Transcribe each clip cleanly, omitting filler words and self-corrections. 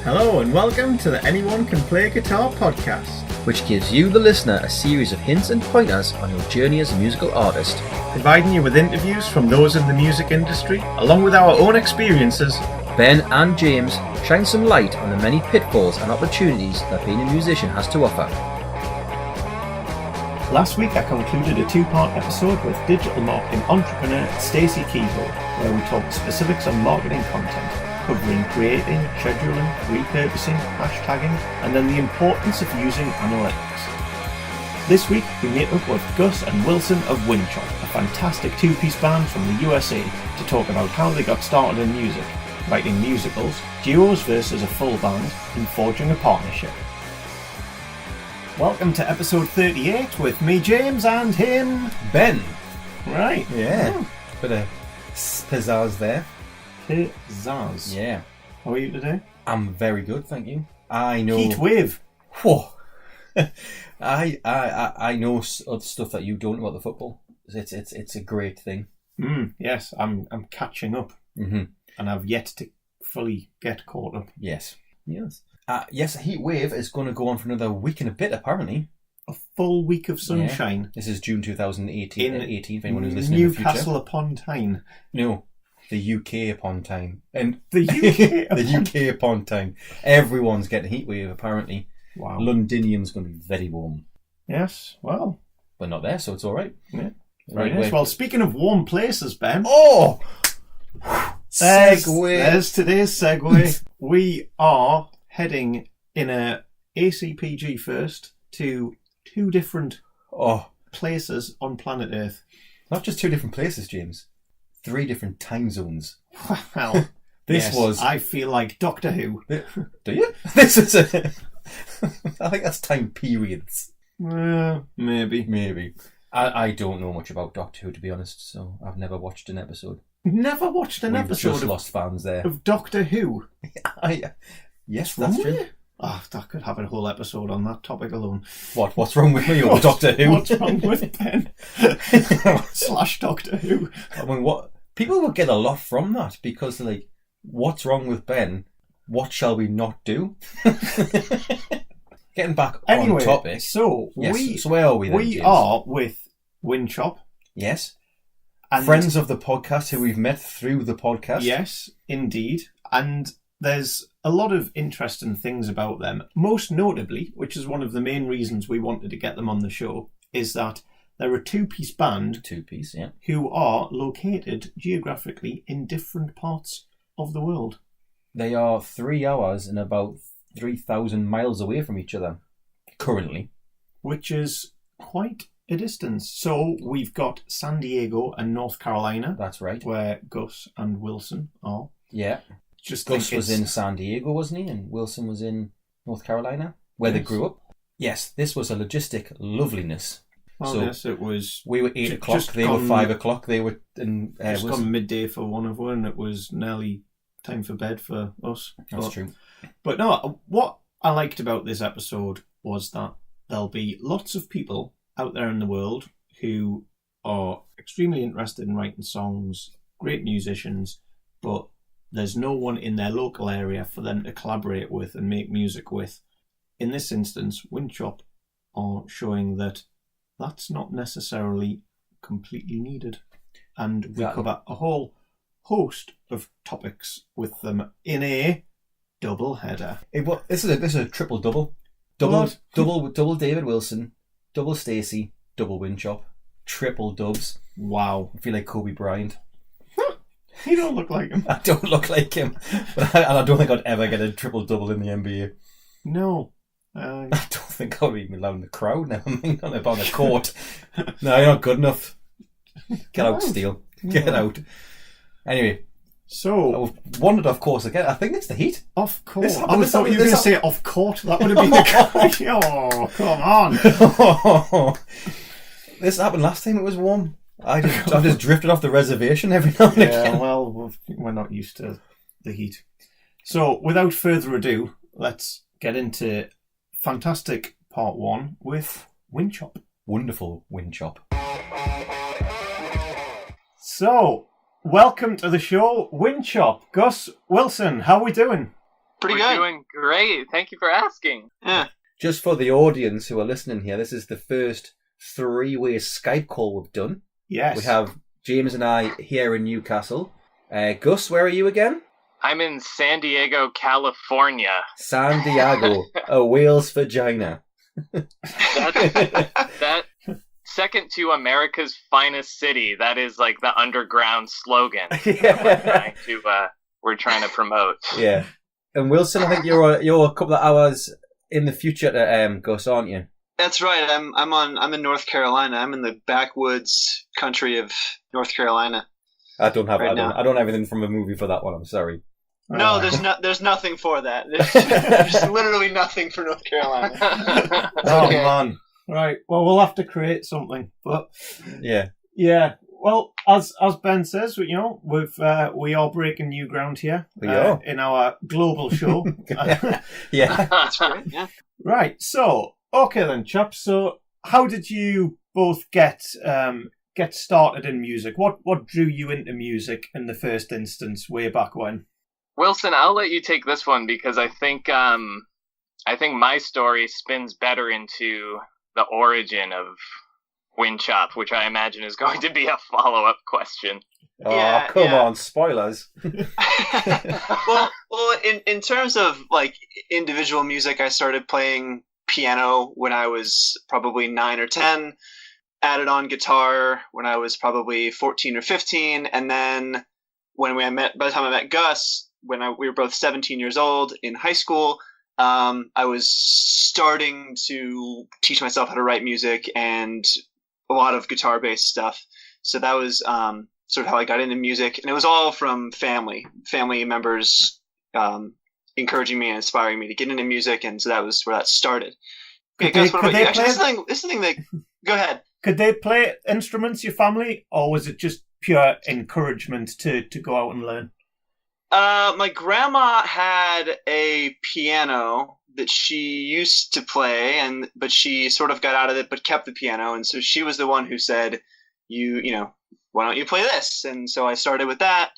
Hello and welcome to the Anyone Can Play Guitar podcast, which gives you, the listener, a series of hints and pointers on your journey as a musical artist. providing you with interviews from those in the music industry, along with our own experiences. Ben and James shine some light on the many pitfalls and opportunities that being a musician has to offer. Last week I concluded a two-part episode with digital marketing entrepreneur Stacey Kehoe, where we talked specifics on marketing content, covering creating, scheduling, repurposing, hashtagging, and then the importance of using analytics. This week we meet up with Gus and Wilson of Winchop, a fantastic two-piece band from the USA, to talk about how they got started in music, writing musicals, duos versus a full band, and forging a partnership. Welcome to episode 38 with me, James, and him, Ben! Right. Yeah. Bit of pizzazz there. Pizzazz. Yeah. How are you today? I'm very good, thank you. I know... Heat wave. Whoa. I know other stuff that you don't know about the football. It's a great thing. Yes, I'm catching up. Mm-hmm. And I've yet to fully get caught up. Yes. Yes, a heat wave is going to go on for another week and a bit, apparently. A full week of sunshine. Yeah. This is June 2018, if anyone who's listening in the future. Newcastle upon Tyne. No, the UK upon Tyne. And The UK the UK upon Tyne. Everyone's getting a heat wave, apparently. Wow. Londinium's going to be very warm. Yes, well. We're not there, so it's all right. Yeah. Right. Nice. Well, speaking of warm places, Ben. Oh! Segue. There's today's segue. We are heading in a ACPG first to two different places on planet Earth. Not just two different places, James. 3 different time zones. Well, This was... I feel like Doctor Who. Do you? This is a... I think that's time periods. Maybe. I don't know much about Doctor Who, to be honest, so I've never watched an episode. Never watched an We've episode just lost fans there. of Doctor Who? Yes, that's true. Oh, I could have a whole episode on that topic alone. What's wrong with me or Doctor Who? What's wrong with Ben? / Doctor Who. I mean, people would get a lot from that because they're like, what's wrong with Ben? What shall we not do? Getting back on topic. So, yes, so where are we then, We James? are with Winchop. Yes. And friends of the podcast who we've met through the podcast. Yes, indeed. And there's a lot of interesting things about them. Most notably, which is one of the main reasons we wanted to get them on the show, is that they're a two-piece band. Two-piece, yeah. Who are located geographically in different parts of the world. They are 3 hours and about 3,000 miles away from each other, currently. Which is quite a distance. So we've got San Diego and North Carolina. That's right. Where Gus and Wilson are. Yeah. Gus was in San Diego, wasn't he? And Wilson was in North Carolina, where they grew up. Yes, this was a logistic loveliness. Well, so yes, it was. We were 8 o'clock, they were 5 o'clock, they were... Just gone midday for one of one, and it was nearly time for bed for us. That's true. But no, what I liked about this episode was that there'll be lots of people out there in the world who are extremely interested in writing songs, great musicians, but there's no one in their local area for them to collaborate with and make music with. In this instance, Winchop are showing that that's not necessarily completely needed. And we cover a whole host of topics with them in a double header. This is a triple double. Double David Wilson, double Stacey, double Winchop, triple dubs. Wow. I feel like Kobe Bryant. You don't look like him. I don't look like him. And I don't think I'd ever get a triple double in the NBA. No. I don't think I would even allow in the crowd, never mind on the court. No, you're not good enough. Get out, Steele. Get out. Anyway. So I wandered off course again. I think it's the heat. Off course. I thought you were going to say off court. That would have been the... Oh, come on. This happened last time it was warm. I just drifted off the reservation every now and again. Yeah, well, we're not used to the heat. So, without further ado, let's get into fantastic part 1 with Winchop. Wonderful Winchop. So, welcome to the show, Winchop. Gus, Wilson, how are we doing? Pretty We're good. doing great. Thank you for asking. Yeah. Just for the audience who are listening here, this is the first three-way Skype call we've done. Yes. We have James and I here in Newcastle. Gus, where are you again? I'm in San Diego, California. San Diego, a whale's vagina. That second to America's finest city. That is like the underground slogan we're trying to promote. Yeah. And Wilson, I think you're a couple of hours in the future to Gus, aren't you? That's right. I'm in North Carolina. I'm in the backwoods country of North Carolina. I don't have everything from a movie for that one. I'm sorry. No, there's nothing for that. There's literally nothing for North Carolina. Oh man. Right. Well, we'll have to create something. But yeah. Well, as Ben says, we are breaking new ground here in our global show. Yeah, that's great. Yeah. Right. So, okay then, chaps. So, how did you both get started in music? What drew you into music in the first instance, way back when? Wilson, I'll let you take this one because I think my story spins better into the origin of Winchop, which I imagine is going to be a follow-up question. Oh, come on, spoilers. well, in terms of like individual music, I started playing piano when I was probably 9 or 10, added on guitar when I was probably 14 or 15, and then by the time I met Gus, we were both 17 years old in high school, I was starting to teach myself how to write music and a lot of guitar-based stuff. So that was sort of how I got into music, and it was all from family members encouraging me and inspiring me to get into music, and so that was where that started. Gus, what about you? Actually, this is the thing that... Go ahead. Could they play instruments, your family, or was it just pure encouragement to go out and learn? My grandma had a piano that she used to play, but she sort of got out of it, but kept the piano. And so she was the one who said, why don't you play this? And so I started with that.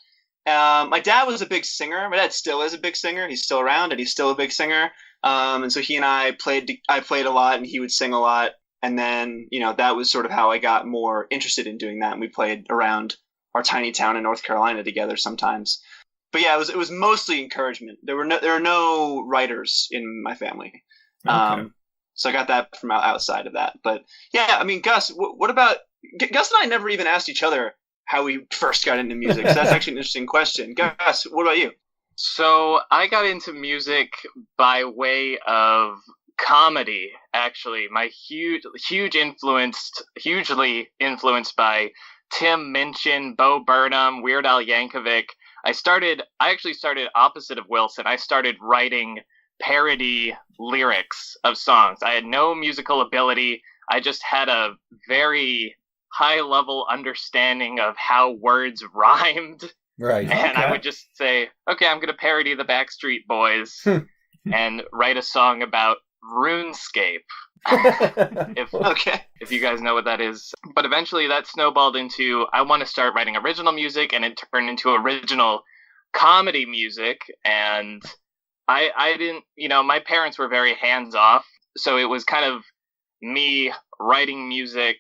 My dad was a big singer. My dad still is a big singer. He's still around and he's still a big singer. And so he and I played a lot and he would sing a lot. And then, that was sort of how I got more interested in doing that. And we played around our tiny town in North Carolina together sometimes. But yeah, it was mostly encouragement. There are no writers in my family, so I got that from outside of that. But yeah, I mean, Gus, what about Gus and I? Never even asked each other how we first got into music. So that's actually an interesting question. Gus, what about you? So I got into music by way of comedy. Actually, my hugely influenced by Tim Minchin, Bo Burnham, Weird Al Yankovic. I actually started opposite of Wilson. I started writing parody lyrics of songs. I had no musical ability. I just had a very high-level understanding of how words rhymed. Right. And I would just say, okay, I'm going to parody the Backstreet Boys and write a song about RuneScape. If you guys know what that is. But eventually that snowballed into, I want to start writing original music, and it turned into original comedy music. And I didn't, my parents were very hands-off, so it was kind of me writing music,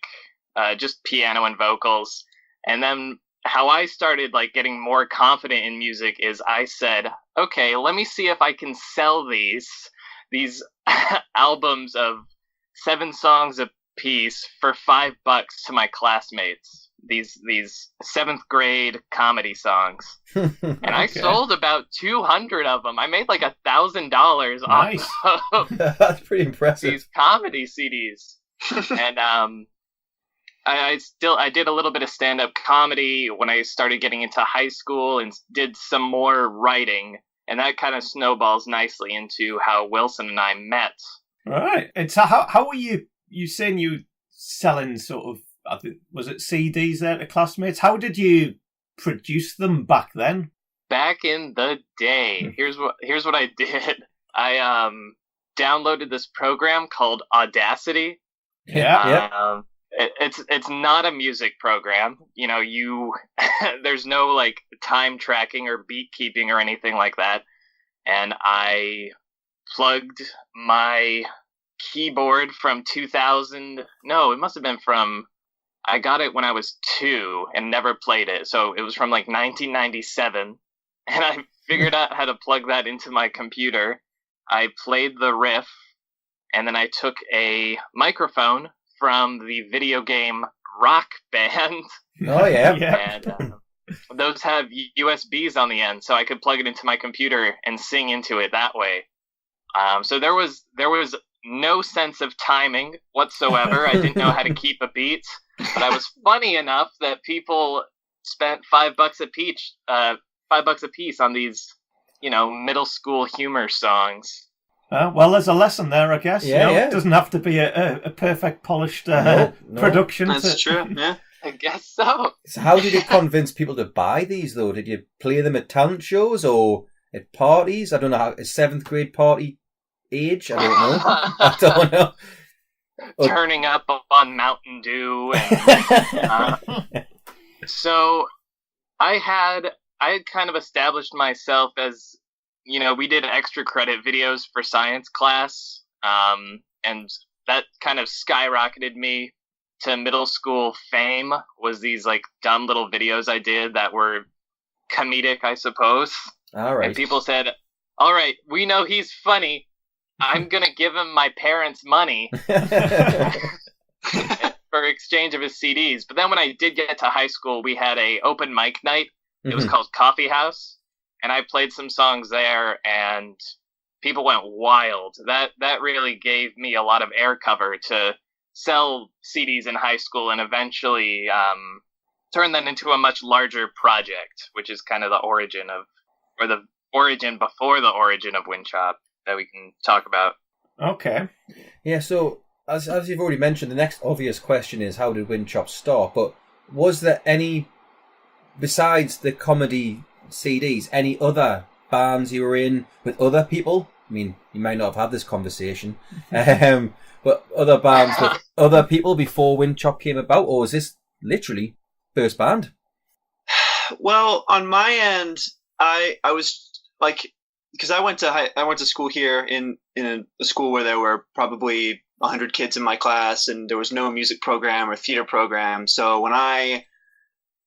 just piano and vocals. And then how I started getting more confident in music is I said, okay, let me see if I can sell these albums of 7 songs a piece for $5 to my classmates. These 7th grade comedy songs, and I sold about 200 of them. I made $1,000 nice. Off of That's pretty impressive. These comedy CDs. And I did a little bit of stand-up comedy when I started getting into high school, and did some more writing, and that kind of snowballs nicely into how Wilson and I met. Right. And so how were you saying you selling sort of, I think, was it CDs there to classmates? How did you produce them back then? Back in the day, here's what I did. I downloaded this program called Audacity. Yeah. It's not a music program. There's no time tracking or beat keeping or anything like that. and I plugged my keyboard from 2000. No, it must have been from. I got it when I was 2 and never played it, so it was from like 1997, and I figured out how to plug that into my computer. I played the riff, and then I took a microphone from the video game Rock Band. Oh, yeah. And those have USBs on the end, so I could plug it into my computer and sing into it that way. So there was no sense of timing whatsoever. I didn't know how to keep a beat, but I was funny enough that people spent $5 a piece on these, middle school humor songs. Well, there's a lesson there, I guess. Yeah, yeah. It doesn't have to be a perfect, polished No. production. That's true, yeah. I guess so. So how did you convince people to buy these, though? Did you play them at talent shows or at parties? I don't know, a 7th grade party age? I don't know. I don't know. Turning up on Mountain Dew. And, so I had kind of established myself as, we did extra credit videos for science class, and that kind of skyrocketed me to middle school fame, was these like dumb little videos I did that were comedic, I suppose. All right. And people said, all right, we know he's funny. I'm going to give him my parents' money for exchange of his CDs. But then when I did get to high school, we had a open mic night. It was called Coffee House. And I played some songs there, and people went wild. That really gave me a lot of air cover to sell CDs in high school and eventually turn that into a much larger project, which is kind of the origin before the origin of Winchop that we can talk about. Okay. Yeah, so as you've already mentioned, the next obvious question is, how did Winchop start? But was there any, besides the comedy CDs, any other bands you were in with other people? I mean, you might not have had this conversation, but other bands with other people before Winchop came about, or was this literally first band? Well, on my end, I was like, because I went to school here in a school where there were probably 100 kids in my class, and there was no music program or theater program. So when I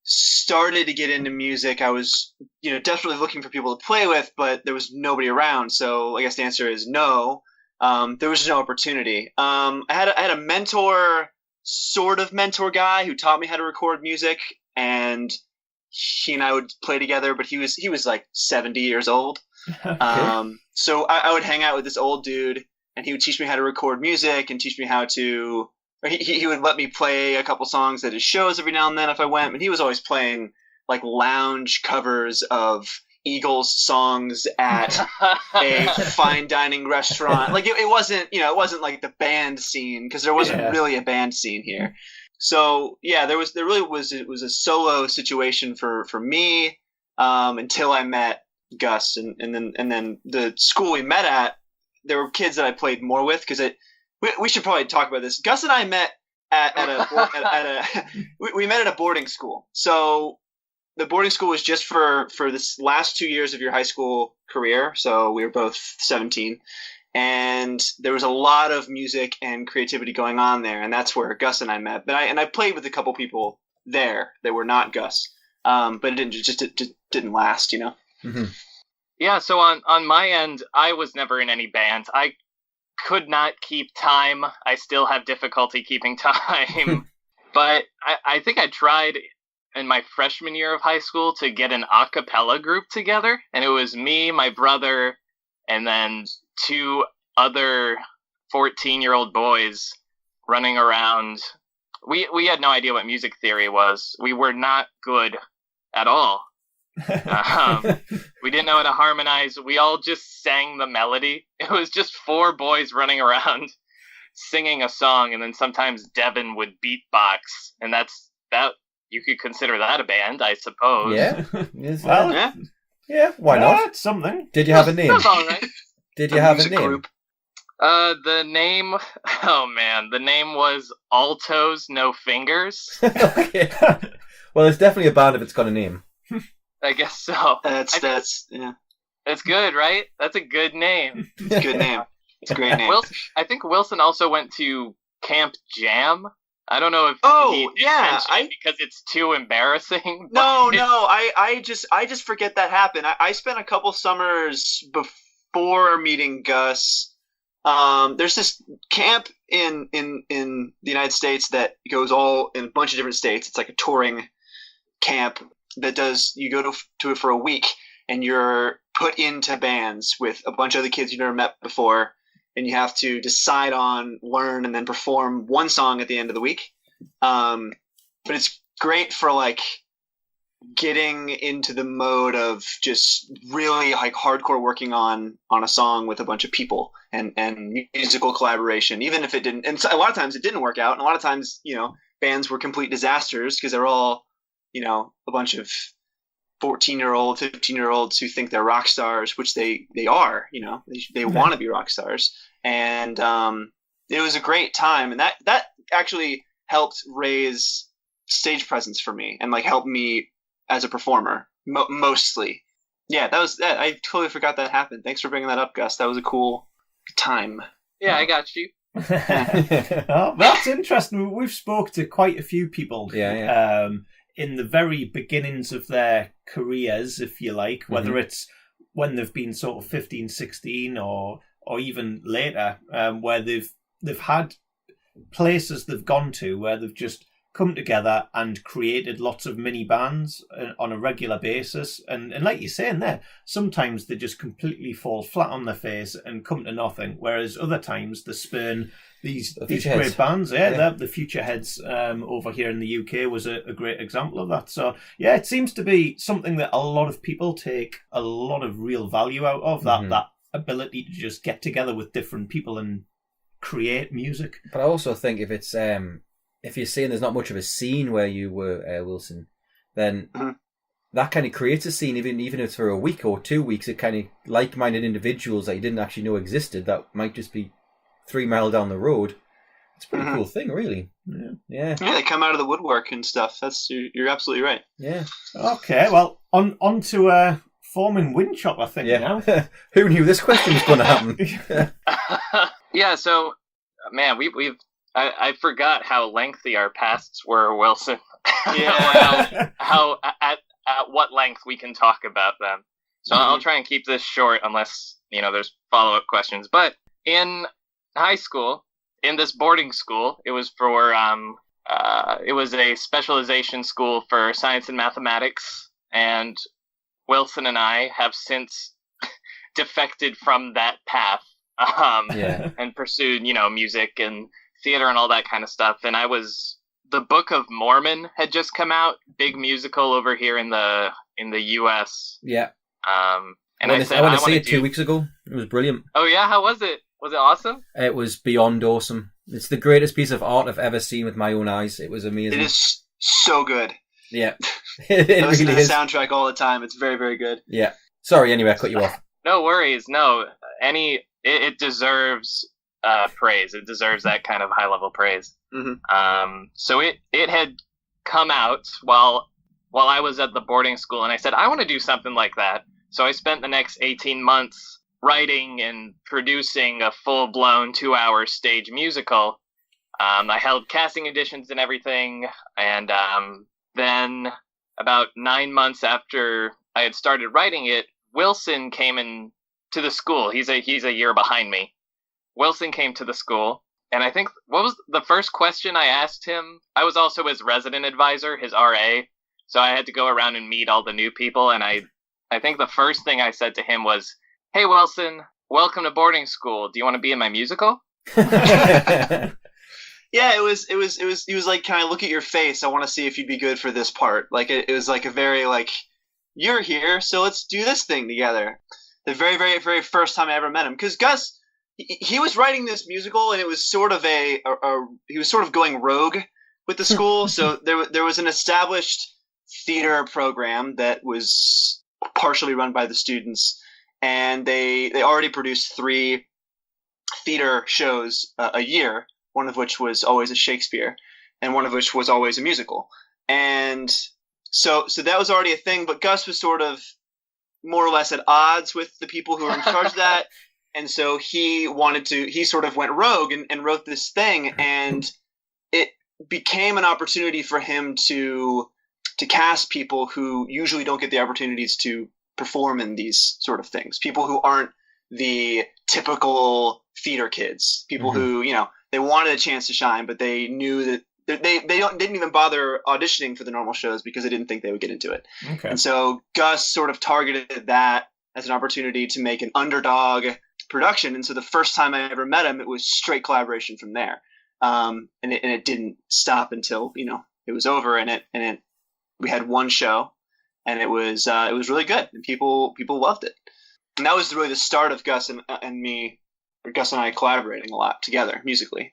started to get into music, I was, definitely looking for people to play with, but there was nobody around. So I guess the answer is no. There was no opportunity. I had a mentor, sort of mentor guy who taught me how to record music, and he and I would play together, but he was like 70 years old. Okay. So I would hang out with this old dude, and he would teach me how to record music and teach me how to. He would let me play a couple songs at his shows every now and then if I went, but he was always playing like lounge covers of Eagles songs at a fine dining restaurant. Like it wasn't like the band scene, because there wasn't really a band scene here. So yeah, it was a solo situation for me until I met Gus, and then the school we met at, there were kids that I played more with, because we should probably talk about this. Gus and I met we met at a boarding school. So the boarding school was just for this last 2 years of your high school career. So we were both 17, and there was a lot of music and creativity going on there, and that's where Gus and I met. But I played with a couple people there that were not Gus, but it didn't last, Mm-hmm. Yeah. So on my end, I was never in any bands. I could not keep time. I still have difficulty keeping time. But I think I tried in my freshman year of high school to get an a cappella group together. And it was me, my brother, and then 2 other 14-year-old boys running around. We had no idea what music theory was. We were not good at all. We didn't know how to harmonize. We all just sang the melody. It was just 4 boys running around singing a song, and then sometimes Devin would beatbox, and that you could consider that a band, I suppose. Yeah. Well, yeah. Why not? It's something. Did you have a name? That's all right. Did you have a name? Group. The name. Oh man, the name was Altos No Fingers. Okay. Well, it's definitely a band if it's got a name. I guess so. That's yeah. That's good, right? That's a good name. It's a good name. It's a great name. I think Wilson also went to Camp Jam. I don't know if Oh, yeah, because it's too embarrassing. No, I just forget that happened. I spent a couple summers before meeting Gus. There's this camp in the United States that goes all in a bunch of different states. It's like a touring camp that you go to it for a week, and you're put into bands with a bunch of other kids you've never met before, and you have to decide on, learn, and then perform one song at the end of the week. But it's great for like getting into the mode of just really like hardcore working on a song with a bunch of people and musical collaboration, even if it didn't. And so a lot of times it didn't work out, and a lot of times bands were complete disasters because they're all a bunch of 14-year-old, 15-year-olds who think they're rock stars, which they are. They want to be rock stars, and it was a great time, and that actually helped raise stage presence for me and like helped me as a performer mostly. Yeah, that was that. I totally forgot that happened. Thanks for bringing that up, Gus. That was a cool time. Yeah, I got you. Oh, that's interesting. We've spoke to quite a few people. Yeah. In the very beginnings of their careers, if you like, whether it's when they've been sort of 15, 16 or even later, where they've had places they've gone to where they've just come together and created lots of mini bands on a regular basis. And like you're saying there, sometimes they just completely fall flat on their face and come to nothing, whereas other times they spurn these great bands. The Future Heads over here in the UK was a great example of that. So yeah, it seems to be something that a lot of people take a lot of real value out of, that ability to just get together with different people and create music. But I also think if it's if you're saying there's not much of a scene where you were, Wilson, then that kind of creates a scene, even if it's for a week or 2 weeks. It kind of like-minded individuals that you didn't actually know existed that might just be 3 miles down the road. It's a pretty cool thing, really. Yeah. They come out of the woodwork and stuff. You're absolutely right. Yeah. Okay, well, on to forming Winchop, I think. Now. Who knew this question was going to happen? Yeah. So, man, I forgot how lengthy our pasts were, Wilson. Yeah. how at what length we can talk about them. So I'll try and keep this short unless there's follow-up questions. But in high school, in this boarding school, it was for it was a specialization school for science and mathematics, and Wilson and I have since defected from that path and pursued music and theater and all that kind of stuff. And the Book of Mormon had just come out, big musical over here in the US. Yeah. And I went to see it 2 weeks ago. It was brilliant. Oh yeah, how was it? Was it awesome? It was beyond awesome. It's the greatest piece of art I've ever seen with my own eyes. It was amazing. It is so good. Yeah. I listen to the soundtrack all the time. It's very, very good. Yeah. Sorry, anyway, I cut you off. No worries. No, it deserves praise. It deserves that kind of high level praise. So it had come out while I was at the boarding school, and I said I want to do something like that. So I spent the next 18 months writing and producing a full blown 2-hour stage musical. I held casting auditions and everything, and then about 9 months after I had started writing it, Wilson came in to the school. He's a year behind me. Wilson came to the school, and I think, what was the first question I asked him? I was also his resident advisor, his RA, so I had to go around and meet all the new people, and I think the first thing I said to him was, "Hey Wilson, welcome to boarding school. Do you want to be in my musical?" Yeah, it was. He was like, "Can I look at your face? I want to see if you'd be good for this part." Like it was like a very like, "You're here, so let's do this thing together." The very, very, very first time I ever met him, because Gus, he was writing this musical, and it was sort of he was sort of going rogue with the school. So there was an established theater program that was partially run by the students, and they already produced 3 theater shows a year. One of which was always a Shakespeare, and one of which was always a musical. And so that was already a thing, but Gus was sort of more or less at odds with the people who were in charge of that. And so he sort of went rogue and wrote this thing, and it became an opportunity for him to cast people who usually don't get the opportunities to perform in these sort of things. People who aren't the typical theater kids. People who, they wanted a chance to shine, but they knew that they didn't even bother auditioning for the normal shows because they didn't think they would get into it. Okay. And so Gus sort of targeted that as an opportunity to make an underdog production. And so the first time I ever met him, it was straight collaboration from there. And it didn't stop until, it was over, and we had one show, and it was really good, and people loved it. And that was really the start of Gus and me, or Gus and I collaborating a lot together musically.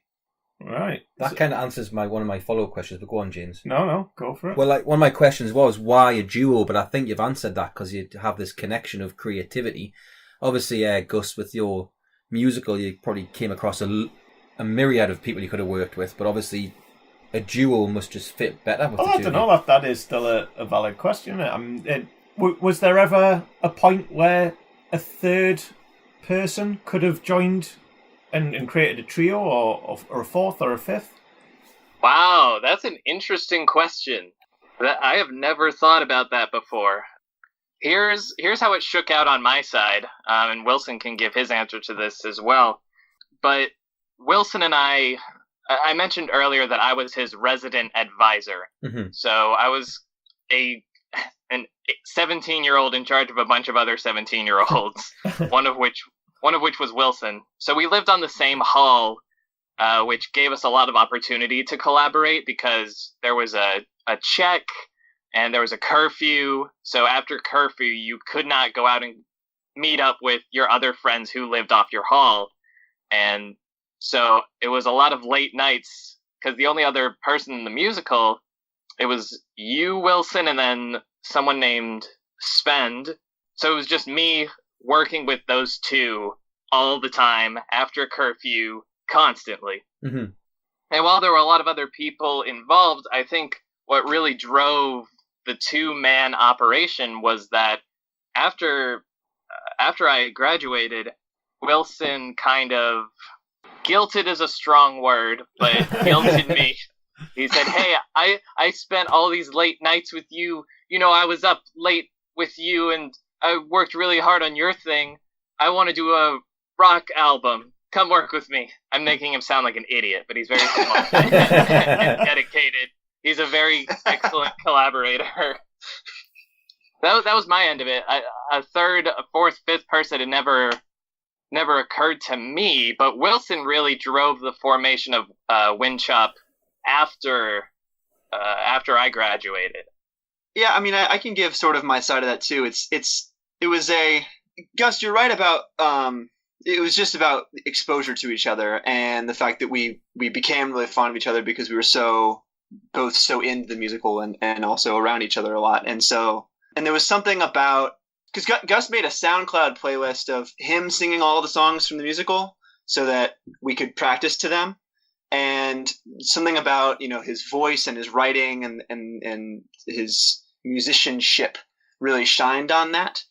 Right. That kind of answers one of my follow-up questions, but go on, James. No, go for it. Well, one of my questions was, why a duo? But I think you've answered that because you have this connection of creativity. Obviously, Gus, with your musical, you probably came across a myriad of people you could have worked with, but obviously a duo must just fit better with the two. I don't know if that is still a valid question. Was there ever a point where a third person could have joined and created a trio, or a fourth or a fifth? Wow, that's an interesting question. I have never thought about that before. Here's how it shook out on my side, and Wilson can give his answer to this as well. But Wilson and I mentioned earlier that I was his resident advisor. Mm-hmm. So I was an 17-year-old in charge of a bunch of other 17-year-olds, one of which was Wilson. So we lived on the same hall, which gave us a lot of opportunity to collaborate because there was a check and there was a curfew. So after curfew, you could not go out and meet up with your other friends who lived off your hall. And so it was a lot of late nights because the only other person in the musical, it was you, Wilson, and then someone named Spend. So it was just me working with those two all the time after curfew constantly. Mm-hmm. And while there were a lot of other people involved, I think what really drove the two-man operation was that after I graduated, Wilson kind of guilted is a strong word, but guilted me. He said, "Hey, I spent all these late nights with you. I was up late with you and I worked really hard on your thing. I want to do a rock album. Come work with me." I'm making him sound like an idiot, but he's very smart and dedicated. He's a very excellent collaborator. That was my end of it. A third, a fourth, fifth person had never occurred to me, but Wilson really drove the formation of Winchop after I graduated. Yeah, I mean, I can give sort of my side of that too. It was Gus, you're right about it was just about exposure to each other and the fact that we became really fond of each other because we were both so into the musical and also around each other a lot. And there was something about, because Gus made a SoundCloud playlist of him singing all the songs from the musical so that we could practice to them. And something about, his voice and his writing and his musicianship really shined on that.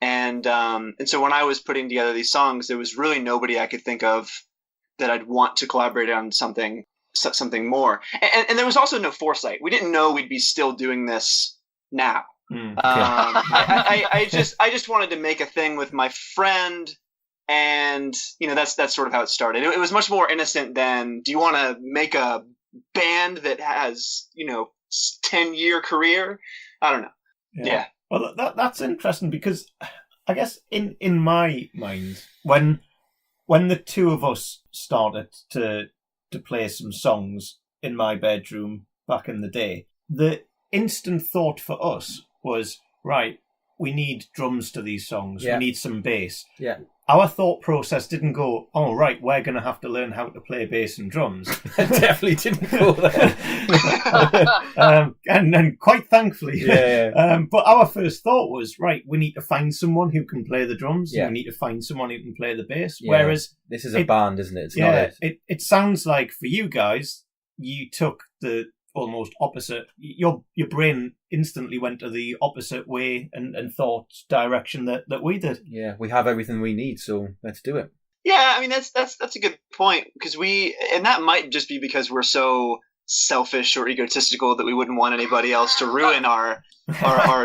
And so when I was putting together these songs, there was really nobody I could think of that I'd want to collaborate on something more. And there was also no foresight. We didn't know we'd be still doing this now. I just wanted to make a thing with my friend, and that's sort of how it started. It was much more innocent than, do you want to make a band that has 10-year career? I don't know. Yeah. Well, that's interesting because I guess in my mind, when the two of us started to play some songs in my bedroom back in the day, the instant thought for us was, right, we need drums to these songs. Yeah. We need some bass. Yeah. Our thought process didn't go, oh, right, we're going to have to learn how to play bass and drums. It definitely didn't go there. And quite thankfully. Yeah. But our first thought was, right, we need to find someone who can play the drums. Yeah. We need to find someone who can play the bass. Yeah. Whereas... This is a band, isn't it? It's not it sounds like for you guys, you took the almost opposite. Your brain instantly went to the opposite way and thought direction that we did. Yeah, we have everything we need, so let's do it. Yeah, I mean that's a good point because and that might just be because we're so selfish or egotistical that we wouldn't want anybody else to ruin our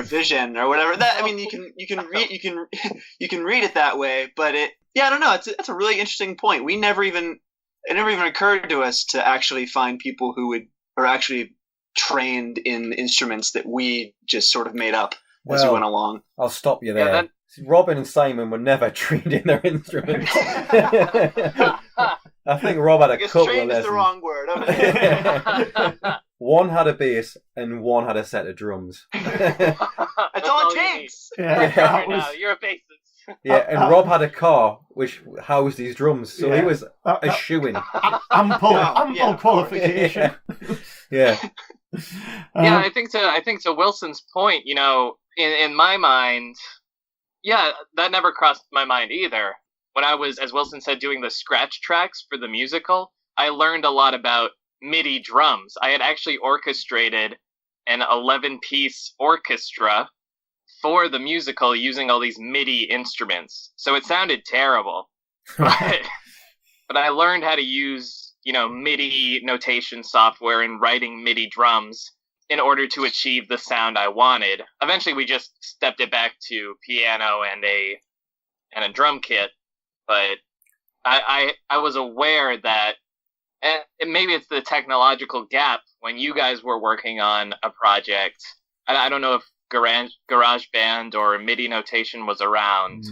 vision or whatever. That, I mean, you can read it that way, but I don't know. It's a really interesting point. It never even occurred to us to actually find people who are actually trained in instruments that we just sort of made up as we went along. I'll stop you there. Yeah, Robin and Simon were never trained in their instruments. I think Rob had a couple trained of lessons. Is the wrong word. Okay. One had a bass and one had a set of drums. That's all it takes. You're a bassist. Yeah, and Rob had a car which housed these drums, so he was a shoo-in. Ample qualification. Yeah. Yeah, I think to Wilson's point, in my mind, that never crossed my mind either. When I was, as Wilson said, doing the scratch tracks for the musical, I learned a lot about MIDI drums. I had actually orchestrated an 11-piece orchestra for the musical using all these MIDI instruments. So it sounded terrible. But I learned how to use, MIDI notation software and writing MIDI drums in order to achieve the sound I wanted. Eventually we just stepped it back to piano and a drum kit. But I was aware that maybe it's the technological gap when you guys were working on a project. I don't know if GarageBand or MIDI notation was around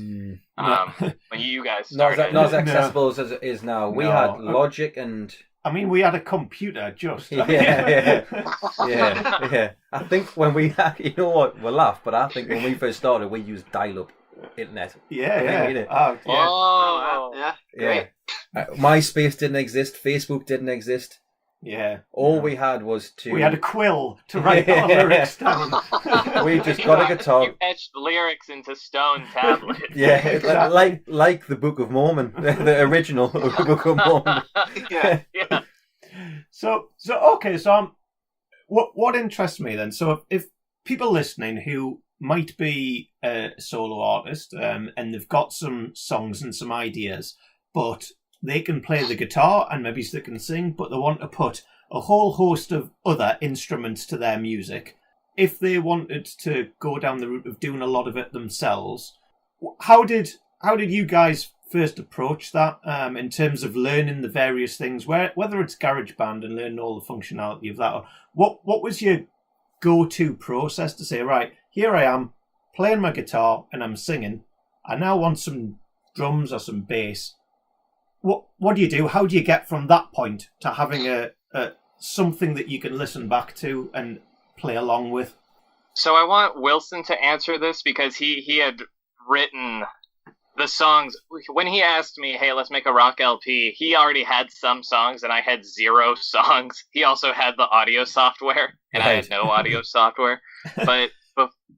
when you guys started. Not as accessible as it is now. We had Logic and... I mean, we had a computer just. Yeah. I think when we... You know what? We'll laugh, but I think when we first started, we used dial-up internet. Great. MySpace didn't exist. Facebook didn't exist. We had was we had a quill to write our lyrics down. We just got a guitar. You etched lyrics into stone tablets. like the Book of Mormon, the original Book of Mormon. So what interests me then? So if people listening who might be a solo artist and they've got some songs and some ideas, but they can play the guitar and maybe they can sing, but they want to put a whole host of other instruments to their music. If they wanted to go down the route of doing a lot of it themselves, how did you guys first approach that in terms of learning the various things, whether it's GarageBand and learning all the functionality of that, or what was your go-to process to say, right, here I am playing my guitar and I'm singing, I now want some drums or some bass. What do you do? How do you get from that point to having a something that you can listen back to and play along with? So I want Wilson to answer this because he had written the songs. When he asked me, hey, let's make a rock LP, he already had some songs and I had 0 songs. He also had the audio software and I had no audio software. But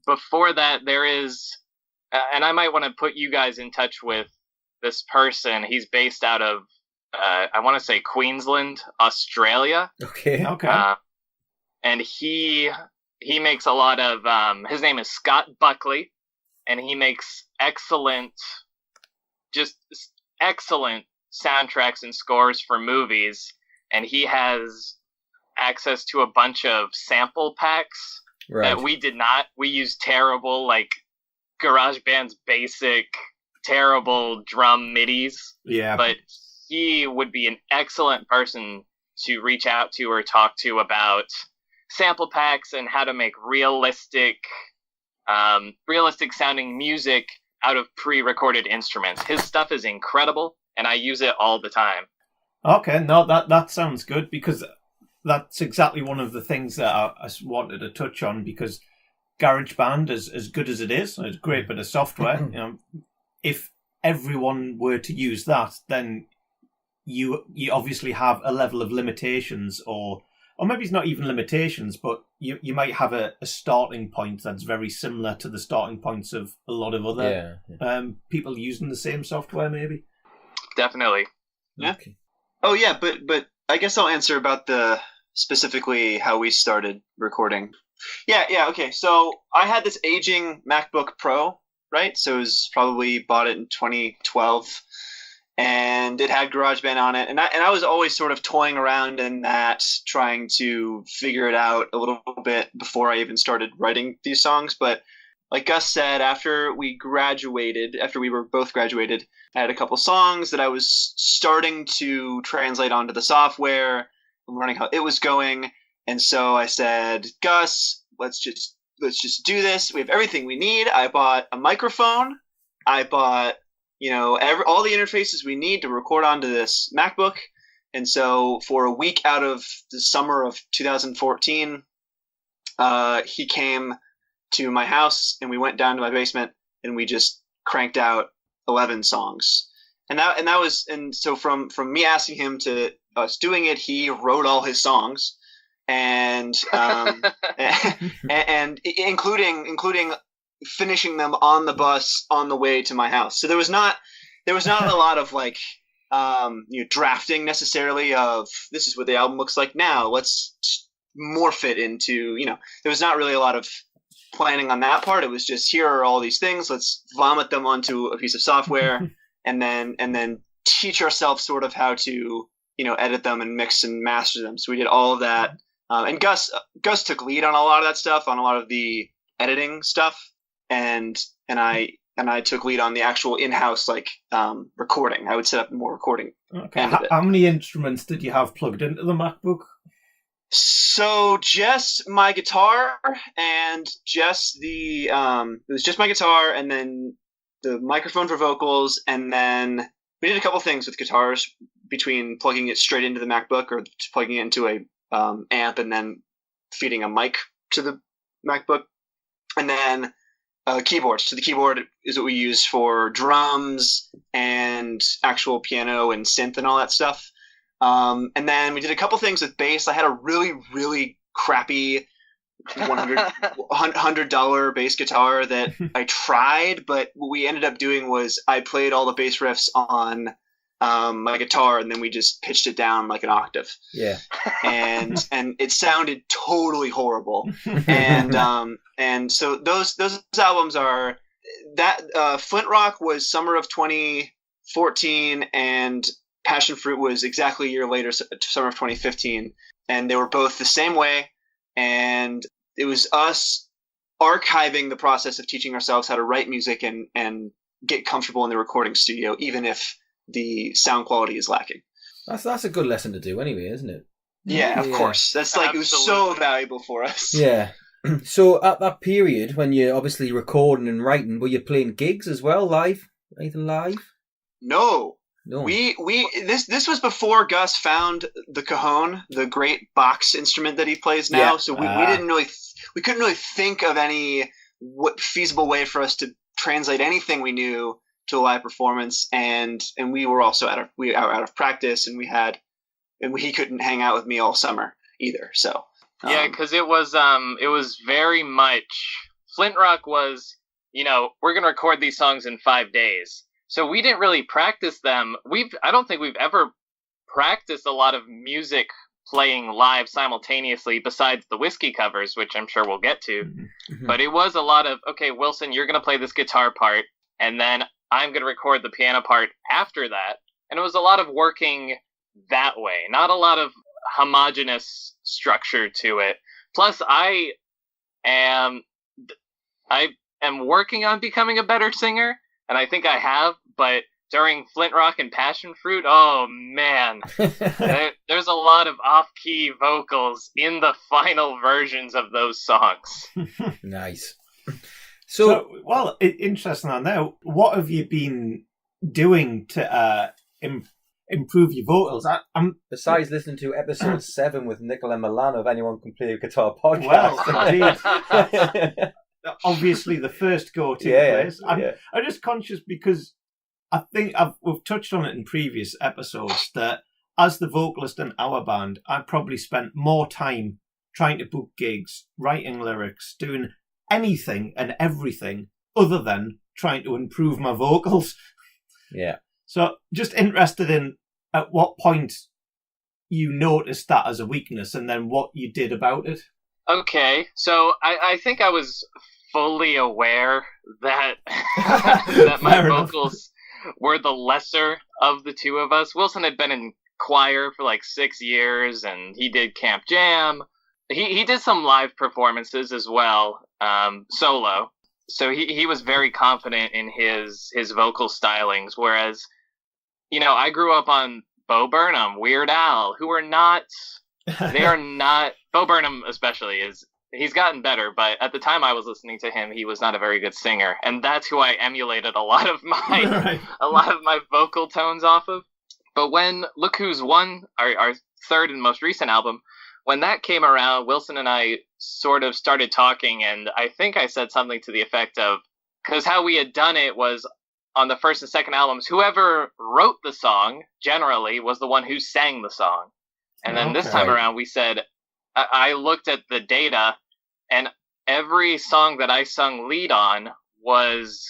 before that, there is, and I might want to put you guys in touch with this person. He's based out of, I want to say Queensland, Australia. Okay. And he makes a lot of, his name is Scott Buckley, and he makes excellent soundtracks and scores for movies. And he has access to a bunch of sample packs that we did not. We used terrible, like GarageBand's basic terrible drum midis. Yeah. But he would be an excellent person to reach out to or talk to about sample packs and how to make realistic sounding music out of pre-recorded instruments. His stuff is incredible and I use it all the time. Okay, no, that sounds good because that's exactly one of the things that I wanted to touch on, because GarageBand, as good as it is, it's a great bit of software. If everyone were to use that, then you obviously have a level of limitations, or maybe it's not even limitations, but you might have a starting point that's very similar to the starting points of a lot of other people using the same software, maybe. Definitely. Yeah. Okay. Oh yeah, but I guess I'll answer about the specifically how we started recording. Yeah, okay. So I had this aging MacBook Pro, right? So it was probably bought it in 2012, and it had GarageBand on it. And I was always sort of toying around in that, trying to figure it out a little bit before I even started writing these songs. But like Gus said, after we were both graduated, I had a couple songs that I was starting to translate onto the software and learning how it was going. And so I said, Gus, let's just do this. We have everything we need. I bought a microphone. I bought, all the interfaces we need to record onto this MacBook. And so for a week out of the summer of 2014, he came to my house and we went down to my basement and we just cranked out 11 songs. And so from me asking him to us doing it, he wrote all his songs. And and including finishing them on the bus on the way to my house. So there was not a lot of like drafting necessarily of this is what the album looks like now. Let's morph it into there was not really a lot of planning on that part. It was just here are all these things. Let's vomit them onto a piece of software and then teach ourselves sort of how to edit them and mix and master them. So we did all of that. And Gus took lead on a lot of that stuff, on a lot of the editing stuff, and I took lead on the actual in-house recording. I would set up more recording. Okay. How many instruments did you have plugged into the MacBook? So just my guitar and just it was just my guitar and then the microphone for vocals, and then we did a couple things with guitars between plugging it straight into the MacBook or plugging it into a amp and then feeding a mic to the MacBook, and then keyboard. So the keyboard is what we use for drums and actual piano and synth and all that stuff. And then we did a couple things with bass. I had a really, really crappy $100 bass guitar that I tried, but what we ended up doing was I played all the bass riffs on my guitar, and then we just pitched it down like an octave. Yeah. And it sounded totally horrible. And so those albums are that Flint Rock was summer of 2014, and Passion Fruit was exactly a year later, summer of 2015, and they were both the same way. And it was us archiving the process of teaching ourselves how to write music and get comfortable in the recording studio, even if the sound quality is lacking. That's a good lesson to do anyway, isn't it? Yeah, of course. That's it was so valuable for us. Yeah. So at that period, when you're obviously recording and writing, were you playing gigs as well, live? Anything live? No. This was before Gus found the cajon, the great box instrument that he plays now. Yeah. So we didn't really, we couldn't really think of any feasible way for us to translate anything we knew to a live performance, and we were also out of practice, and he couldn't hang out with me all summer either. So yeah, because it was very much Flint Rock was, we're gonna record these songs in 5 days. So we didn't really practice them. I don't think we've ever practiced a lot of music playing live simultaneously besides the Whiskey covers, which I'm sure we'll get to. Mm-hmm. But it was a lot of, okay, Wilson, you're going to play this guitar part, and then I'm going to record the piano part after that. And it was a lot of working that way, not a lot of homogeneous structure to it. Plus, I am working on becoming a better singer, and I think I have, but during Flint Rock and Passion Fruit, oh man, there's a lot of off-key vocals in the final versions of those songs. Nice. So, interesting on there. What have you been doing to improve your vocals? Besides listening to episode 7 with Nicola Milano of Anyone Can Play a Guitar podcast. Well, indeed. Obviously, the first go-to place. I'm just conscious because I think we've touched on it in previous episodes that as the vocalist in our band, I probably spent more time trying to book gigs, writing lyrics, doing anything and everything other than trying to improve my vocals. Yeah. So just interested in at what point you noticed that as a weakness and then what you did about it. Okay, so I think I was fully aware that that my Fair enough. vocals were the lesser of the two of us. Wilson had been in choir for like 6 years, and he did Camp Jam. He did some live performances as well, solo. So he was very confident in his vocal stylings, whereas, I grew up on Bo Burnham, Weird Al, who are not, they are not, Bo Burnham especially he's gotten better, but at the time I was listening to him, he was not a very good singer, and that's who I emulated a lot of my vocal tones off of. But when Look Who's Won, our third and most recent album, when that came around, Wilson and I sort of started talking, and I think I said something to the effect of, because how we had done it was on the first and second albums, whoever wrote the song generally was the one who sang the song. And then this time around, we said, I looked at the data, and every song that I sung lead on was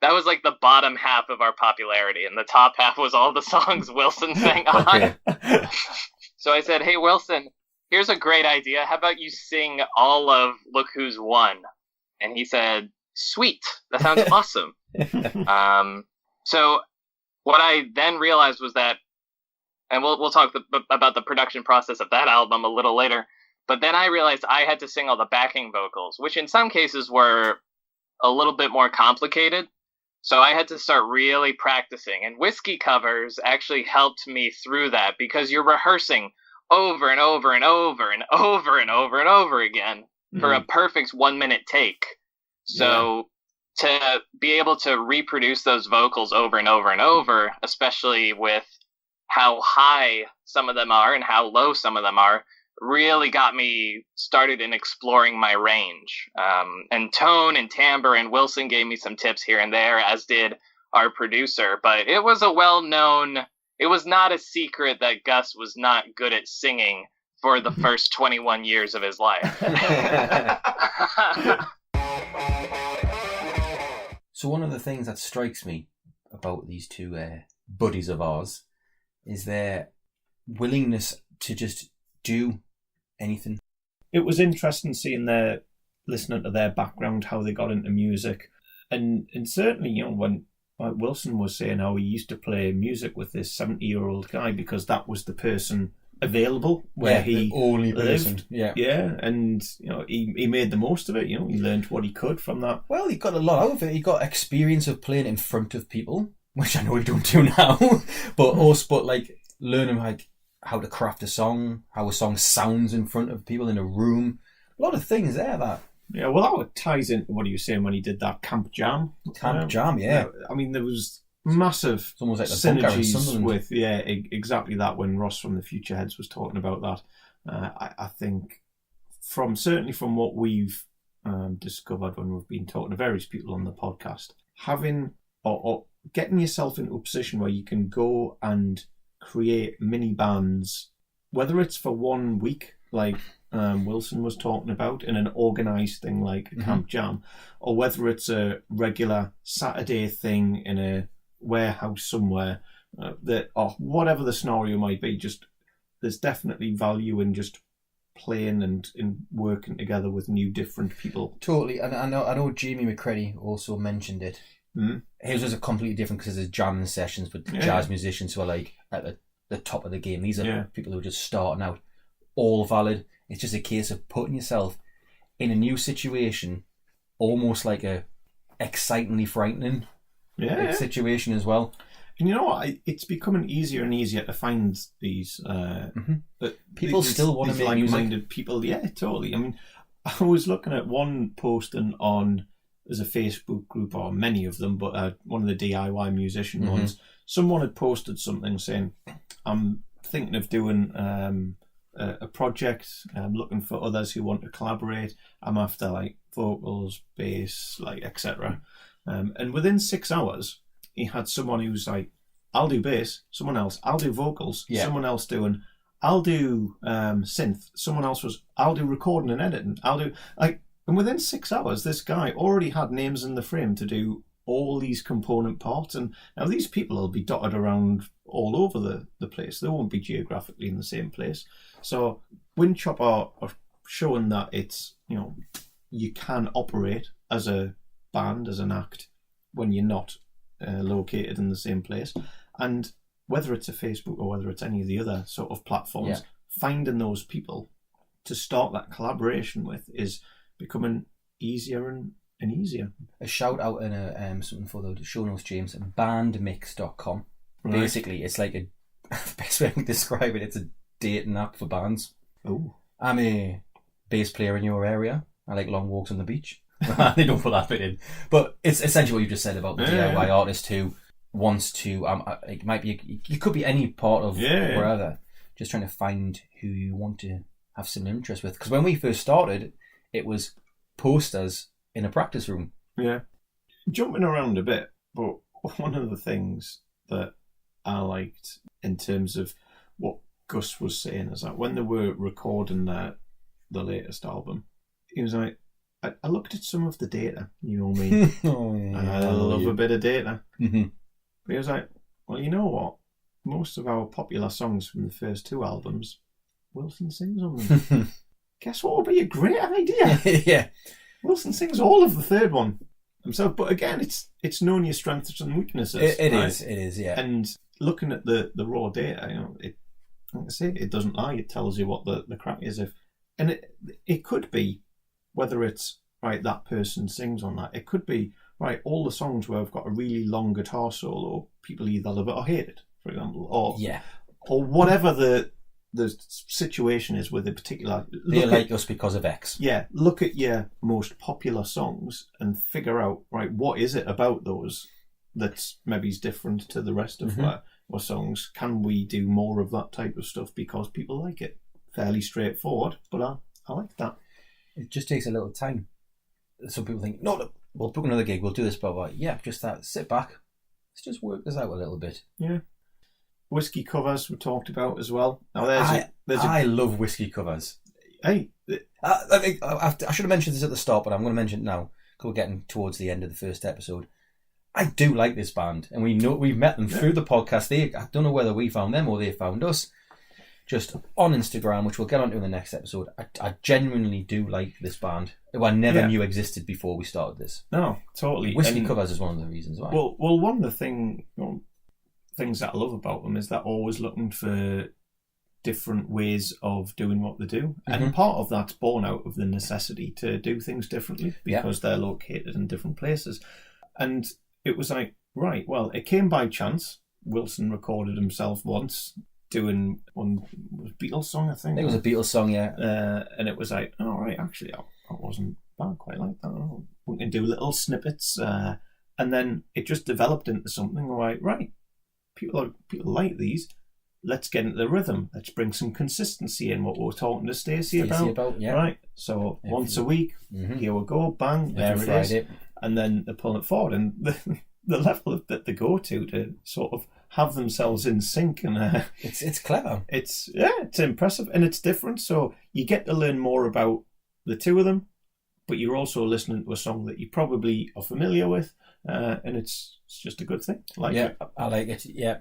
that was like the bottom half of our popularity, and the top half was all the songs Wilson sang on. So I said, hey, Wilson, here's a great idea. How about you sing all of Look Who's Won? And he said, sweet, that sounds awesome. So what I then realized was that, and we'll talk about the production process of that album a little later, but then I realized I had to sing all the backing vocals, which in some cases were a little bit more complicated. So I had to start really practicing, and Whiskey Covers actually helped me through that, because you're rehearsing over and over and over and over and over and over again for a perfect 1 minute take. So to be able to reproduce those vocals over and over and over, especially with how high some of them are and how low some of them are, really got me started in exploring my range. And tone and timbre, and Wilson gave me some tips here and there, as did our producer. But it was it was not a secret that Gus was not good at singing for the first 21 years of his life. So one of the things that strikes me about these two buddies of ours is their willingness to just do anything. It was interesting seeing listening to their background, how they got into music, and certainly, when Wilson was saying how he used to play music with this 70-year-old guy because that was the person available where he the only person lived. And he made the most of it. He learned what he could from that. Well, he got a lot out of it. He got experience of playing in front of people, which I know he don't do now, but learning how to craft a song, how a song sounds in front of people in a room. A lot of things there that. Yeah, well, that ties into what he was saying when he did that Camp Jam. Jam, yeah. I mean, there was massive it's almost like the synergies with, exactly that, when Ross from the Future Heads was talking about that. I think, certainly from what we've discovered when we've been talking to various people on the podcast, having or getting yourself into a position where you can go and create mini bands, whether it's for 1 week, like Wilson was talking about, in an organised thing like Camp Jam, or whether it's a regular Saturday thing in a warehouse somewhere, or whatever the scenario might be. Just there's definitely value in just playing and in working together with new, different people. Totally, and I know Jamie McCready also mentioned it. His was a completely different, because there's jamming sessions with jazz musicians who are like at the top of the game. These are people who are just starting out. All valid. It's just a case of putting yourself in a new situation, almost like a excitingly frightening situation as well. And you know what? It's becoming easier and easier to find these. People still want to make like-minded music. People. Yeah, totally. I mean, I was looking at one posting on. There's a Facebook group, or many of them, but one of the DIY musician ones. Someone had posted something saying, "I'm thinking of doing a project. I'm looking for others who want to collaborate. I'm after like vocals, bass, etc." And within 6 hours, he had someone who was like, "I'll do bass." Someone else, "I'll do vocals." Someone else doing, "I'll do synth." Someone else was, "I'll do recording and editing." I'll do and within 6 hours, this guy already had names in the frame to do all these component parts. And now these people will be dotted around all over the place. They won't be geographically in the same place. So Winchop are showing that it's, you can operate as a band, as an act, when you're not located in the same place. And whether it's a Facebook or whether it's any of the other sort of platforms, finding those people to start that collaboration with is becoming easier and easier. A shout out and something for the show notes, James. Bandmix.com. Right. Basically, it's like the best way I can describe it. It's a dating app for bands. Oh, I'm a bass player in your area. I like long walks on the beach. They don't put that bit in, but it's essentially what you just said about the DIY artist who wants to. It might be. It could be any part of wherever. Just trying to find who you want to have some interest with. Because when we first started, it was posters in a practice room. Yeah, jumping around a bit, but one of the things that I liked in terms of what Gus was saying is that when they were recording the latest album, he was like, I looked at some of the data, you know me. I love a bit of data. Mm-hmm. But he was like, well, you know what? Most of our popular songs from the first two albums, Wilson sings on them. Guess what would be a great idea? Yeah. Wilson sings all of the third one himself. But again, it's knowing your strengths and weaknesses. It is, yeah. And looking at the raw data, like I say, it doesn't lie. It tells you what the crack is. And it could be, whether it's, right, that person sings on that. It could be, right, all the songs where I've got a really long guitar solo, people either love it or hate it, for example. Or whatever the situation is with a particular... They like us because of X. Yeah, look at your most popular songs and figure out, right, what is it about those that's maybe different to the rest of our songs? Can we do more of that type of stuff because people like it? Fairly straightforward, but I like that. It just takes a little time. Some people think, no, we'll book another gig, we'll do this, blah, blah. Yeah, just that. Sit back. Let's just work this out a little bit. Yeah. Whiskey covers we talked about as well. Now I love whiskey covers. Hey. I should have mentioned this at the start, but I'm going to mention it now because we're getting towards the end of the first episode. I do like this band, and we've met them through the podcast. I don't know whether we found them or they found us. Just on Instagram, which we'll get onto in the next episode. I genuinely do like this band, who I never knew existed before we started this. No, totally. Whiskey covers is one of the reasons why. Well, one of the things that I love about them is they're always looking for different ways of doing what they do. And part of that's born out of the necessity to do things differently because they're located in different places. And it was like, right, well, it came by chance. Wilson recorded himself once doing one Beatles song, I think. It was a Beatles song, yeah. And it was like, oh, right, actually, that wasn't bad, quite like that. Oh, we can do little snippets. And then it just developed into something like, right, people like these. Let's get into the rhythm. Let's bring some consistency in what we were talking to Stacey about. Yeah. Right, so once a week, here we go, bang, there it is. And then they're pulling it forward. And the level that they go to sort of have themselves in sync, and it's clever. It's impressive and it's different. So you get to learn more about the two of them, but you're also listening to a song that you probably are familiar with, and it's just a good thing. I like it. Yeah,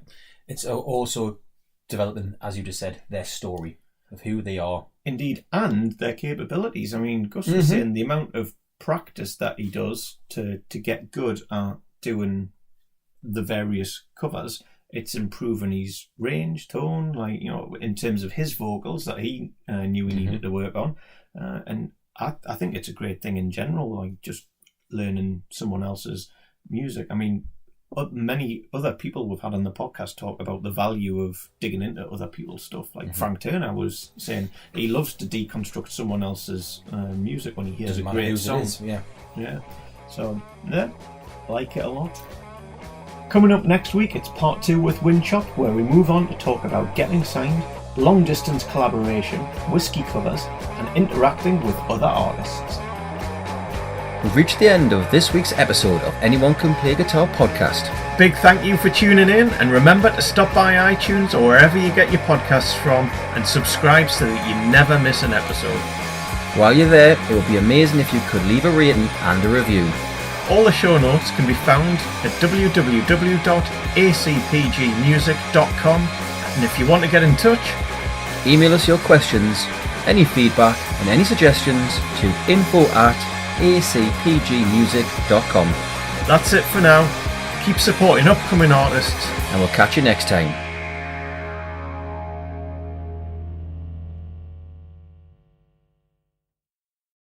it's also developing, as you just said, their story of who they are, indeed, and their capabilities. I mean, Gus was saying the amount of practice that he does to get good at doing the various covers. It's improving his range, tone, in terms of his vocals that he knew he needed to work on. And I think it's a great thing in general, like just learning someone else's music. I mean, many other people we've had on the podcast talk about the value of digging into other people's stuff. Like Frank Turner was saying he loves to deconstruct someone else's music when he hears a great song. Yeah. So, I like it a lot. Coming up next week, it's part 2 with Winchop, where we move on to talk about getting signed, long-distance collaboration, whiskey covers, and interacting with other artists. We've reached the end of this week's episode of Anyone Can Play Guitar podcast. Big thank you for tuning in, and remember to stop by iTunes or wherever you get your podcasts from and subscribe so that you never miss an episode. While you're there, it would be amazing if you could leave a rating and a review. All the show notes can be found at www.acpgmusic.com, and if you want to get in touch, Email us your questions, any feedback and any suggestions to info@acpgmusic.com. that's it for now. Keep supporting upcoming artists, And we'll catch you next time.